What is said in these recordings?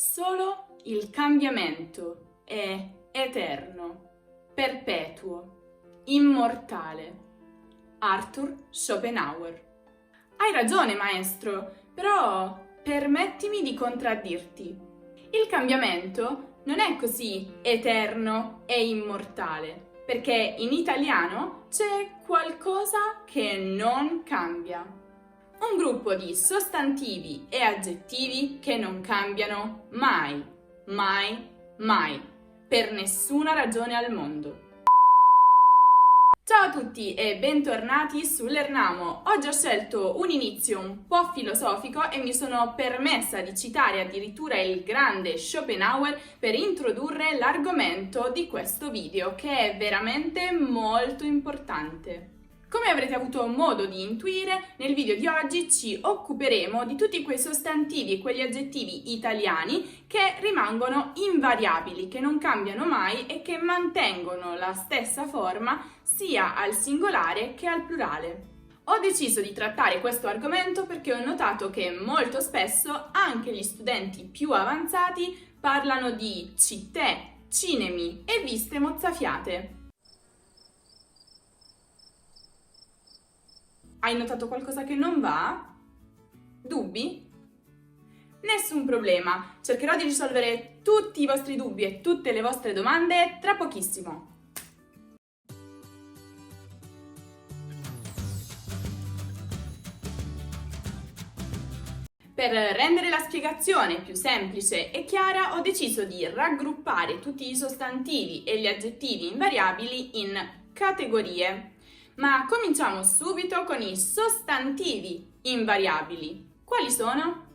Solo il cambiamento è eterno, perpetuo, immortale. Arthur Schopenhauer. Hai ragione, maestro, però permettimi di contraddirti. Il cambiamento non è così eterno e immortale, perché in italiano c'è qualcosa che non cambia. Un gruppo di sostantivi e aggettivi che non cambiano mai, mai, mai, per nessuna ragione al mondo. Ciao a tutti e bentornati su Lernamo. Oggi ho scelto un inizio un po' filosofico e mi sono permessa di citare addirittura il grande Schopenhauer per introdurre l'argomento di questo video, che è veramente molto importante. Come avrete avuto modo di intuire, nel video di oggi ci occuperemo di tutti quei sostantivi e quegli aggettivi italiani che rimangono invariabili, che non cambiano mai e che mantengono la stessa forma sia al singolare che al plurale. Ho deciso di trattare questo argomento perché ho notato che molto spesso anche gli studenti più avanzati parlano di città, cinemi e viste mozzafiate. Hai notato qualcosa che non va? Dubbi? Nessun problema, cercherò di risolvere tutti i vostri dubbi e tutte le vostre domande tra pochissimo. Per rendere la spiegazione più semplice e chiara, ho deciso di raggruppare tutti i sostantivi e gli aggettivi invariabili in categorie. Ma cominciamo subito con i sostantivi invariabili. Quali sono?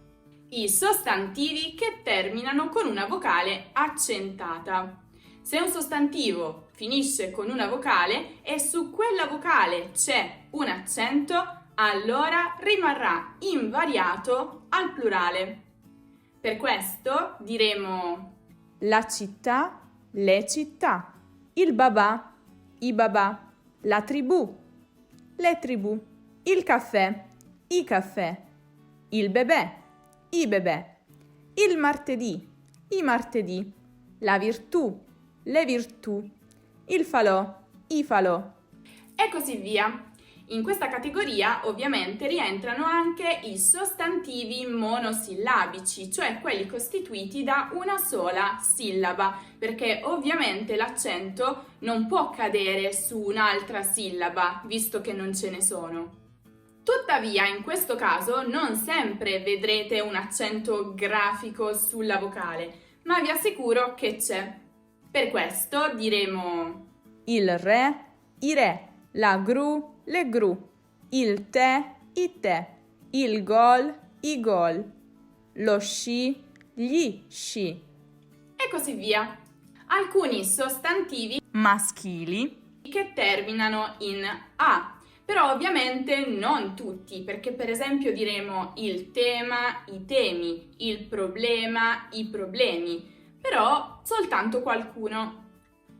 I sostantivi che terminano con una vocale accentata. Se un sostantivo finisce con una vocale e su quella vocale c'è un accento, allora rimarrà invariato al plurale. Per questo diremo la città, le città, il babà, i babà, la tribù, le tribù, il caffè, i caffè, il bebè, i bebè, il martedì, i martedì, la virtù, le virtù, il falò, i falò, e così via. In questa categoria ovviamente rientrano anche i sostantivi monosillabici, cioè quelli costituiti da una sola sillaba, perché ovviamente l'accento non può cadere su un'altra sillaba, visto che non ce ne sono. Tuttavia, in questo caso non sempre vedrete un accento grafico sulla vocale, ma vi assicuro che c'è. Per questo diremo il re, i re, la gru, le gru, il tè, i tè, il gol, i gol, lo sci, gli sci, e così via. Alcuni sostantivi maschili che terminano in A, però ovviamente non tutti, perché per esempio diremo il tema, i temi, il problema, i problemi, però soltanto qualcuno.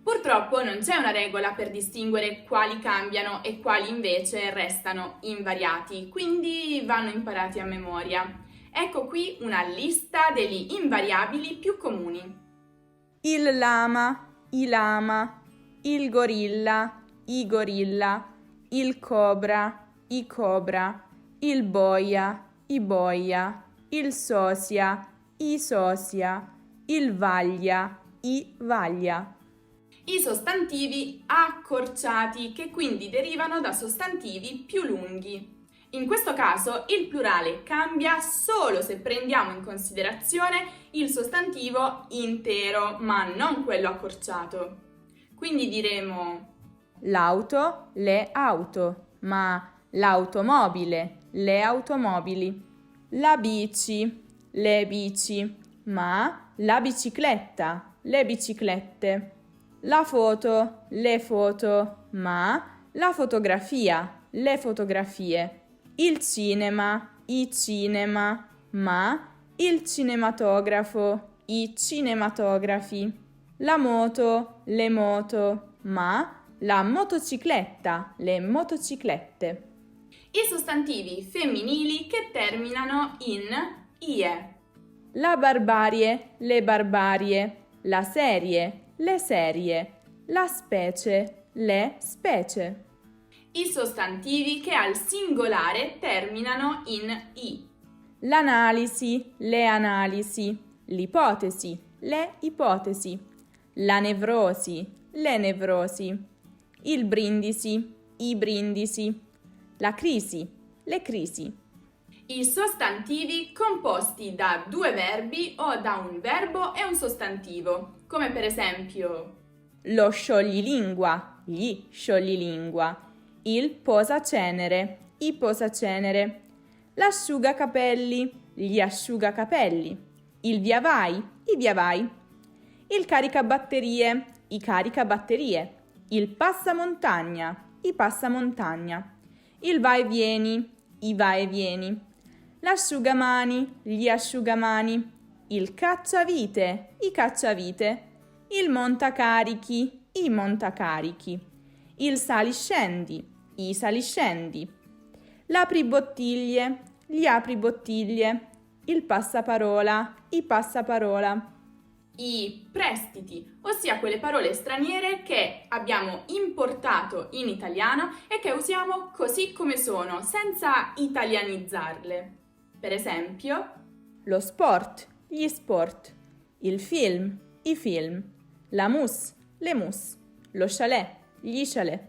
Purtroppo non c'è una regola per distinguere quali cambiano e quali invece restano invariati, quindi vanno imparati a memoria. Ecco qui una lista degli invariabili più comuni. il lama, i lama, il gorilla, i gorilla, il cobra, i cobra, il boia, i boia, il sosia, i sosia, il vaglia, i vaglia. I sostantivi accorciati, che quindi derivano da sostantivi più lunghi. In questo caso il plurale cambia solo se prendiamo in considerazione il sostantivo intero, ma non quello accorciato. Quindi diremo l'auto, le auto, ma l'automobile, le automobili, la bici, le bici, ma la bicicletta, le biciclette, la foto, le foto, ma la fotografia, le fotografie, il cinema, i cinema, ma il cinematografo, i cinematografi, la moto, le moto, ma la motocicletta, le motociclette. I sostantivi femminili che terminano in ie. la barbarie, le barbarie, la serie, le serie, la specie, le specie. I sostantivi che al singolare terminano in i. L'analisi, le analisi, l'ipotesi, le ipotesi, la nevrosi, le nevrosi, il brindisi, i brindisi, la crisi, le crisi. I sostantivi composti da due verbi o da un verbo e un sostantivo, come per esempio lo scioglilingua, gli scioglilingua, il posacenere, i posacenere, l'asciugacapelli, gli asciugacapelli, il via vai, i via vai, il caricabatterie, i caricabatterie, il passamontagna, i passamontagna, il vai e vieni, i vai e vieni, l'asciugamani, gli asciugamani, il cacciavite, i cacciavite, il montacarichi, i montacarichi, il saliscendi, i saliscendi, l'apribottiglie, gli apribottiglie, il passaparola, i passaparola. I prestiti, ossia quelle parole straniere che abbiamo importato in italiano e che usiamo così come sono, senza italianizzarle. Per esempio, lo sport, gli sport, il film, i film, la mousse, le mousse, lo chalet, gli chalet,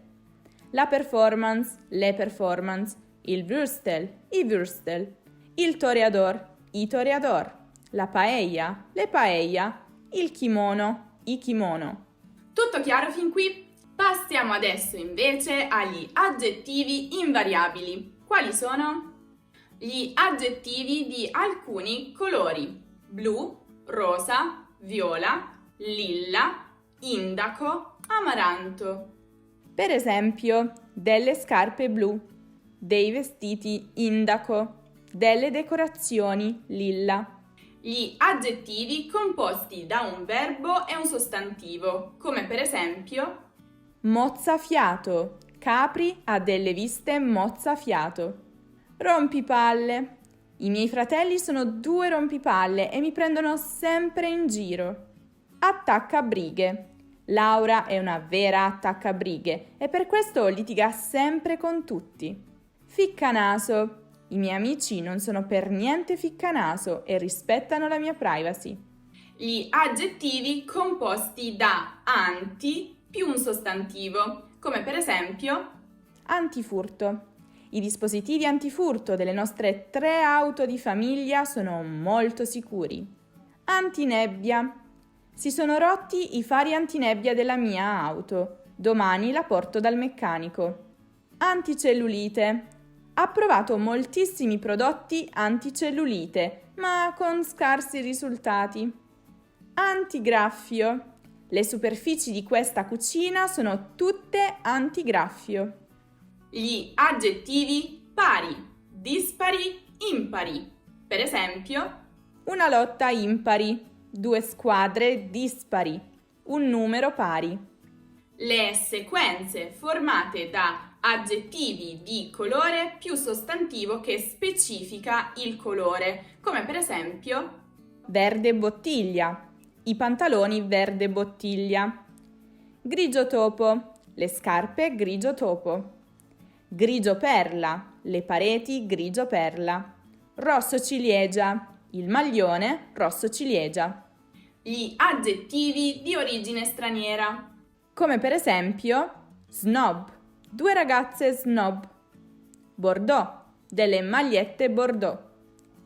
la performance, le performance, il würstel, i würstel, il toreador, i toreador, la paella, le paella, il kimono, i kimono. Tutto chiaro fin qui? Passiamo adesso invece agli aggettivi invariabili. Quali sono? Gli aggettivi di alcuni colori: blu, rosa, viola, lilla, indaco, amaranto. Per esempio, delle scarpe blu, dei vestiti indaco, delle decorazioni lilla. Gli aggettivi composti da un verbo e un sostantivo, come per esempio mozzafiato, Capri ha delle viste mozzafiato. Rompipalle, i miei fratelli sono 2 rompipalle e mi prendono sempre in giro. Attaccabrighe, Laura è una vera attaccabrighe e per questo litiga sempre con tutti. Ficcanaso, i miei amici non sono per niente ficcanaso e rispettano la mia privacy. Gli aggettivi composti da anti più un sostantivo, come per esempio Antifurto. I dispositivi antifurto delle nostre 3 auto di famiglia sono molto sicuri. Antinebbia. Si sono rotti i fari antinebbia della mia auto. Domani la porto dal meccanico. Anticellulite. Ha provato moltissimi prodotti anticellulite, ma con scarsi risultati. Antigraffio. Le superfici di questa cucina sono tutte antigraffio. gli aggettivi pari, dispari, impari. Per esempio, una lotta impari, 2 squadre dispari, un numero pari. le sequenze formate da aggettivi di colore più sostantivo che specifica il colore, come per esempio verde bottiglia, i pantaloni verde bottiglia. Grigio topo, le scarpe grigio topo. Grigio perla, le pareti grigio perla. Rosso ciliegia, il maglione rosso ciliegia. gli aggettivi di origine straniera, come per esempio snob, 2 ragazze snob. Bordeaux, delle magliette Bordeaux.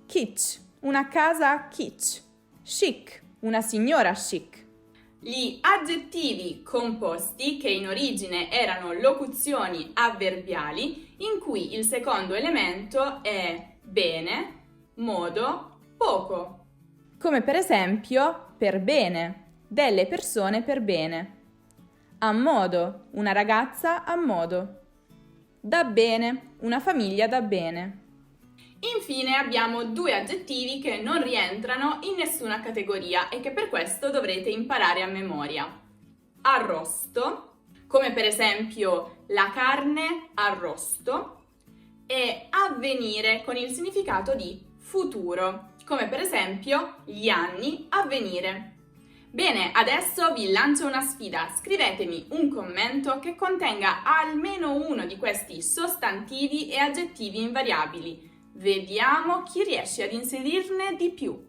Kitsch, una casa kitsch. Chic, una signora chic. gli aggettivi composti che in origine erano locuzioni avverbiali in cui il secondo elemento è bene, modo, poco. Come per esempio per bene, delle persone per bene. A modo, una ragazza a modo. Da bene, una famiglia da bene. Infine abbiamo 2 aggettivi che non rientrano in nessuna categoria e che per questo dovrete imparare a memoria. Arrosto, come per esempio la carne arrosto, e avvenire con il significato di futuro, come per esempio gli anni a venire. Bene, adesso vi lancio una sfida. Scrivetemi un commento che contenga almeno uno di questi sostantivi e aggettivi invariabili. Vediamo chi riesce ad inserirne di più.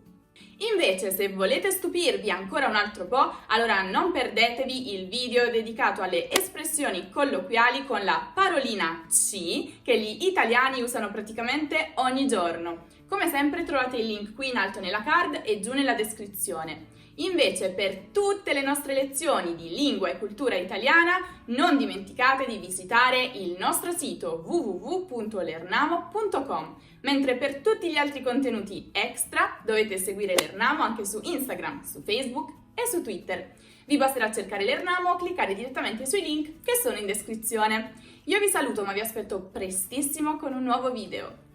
Invece, se volete stupirvi ancora un altro po', allora non perdetevi il video dedicato alle espressioni colloquiali con la parolina ci, che gli italiani usano praticamente ogni giorno. Come sempre trovate il link qui in alto nella card e giù nella descrizione. Invece, per tutte le nostre lezioni di lingua e cultura italiana, non dimenticate di visitare il nostro sito www.lernamo.com, mentre per tutti gli altri contenuti extra dovete seguire Lernamo anche su Instagram, su Facebook e su Twitter. Vi basterà cercare Lernamo o cliccare direttamente sui link che sono in descrizione. Io vi saluto, ma vi aspetto prestissimo con un nuovo video.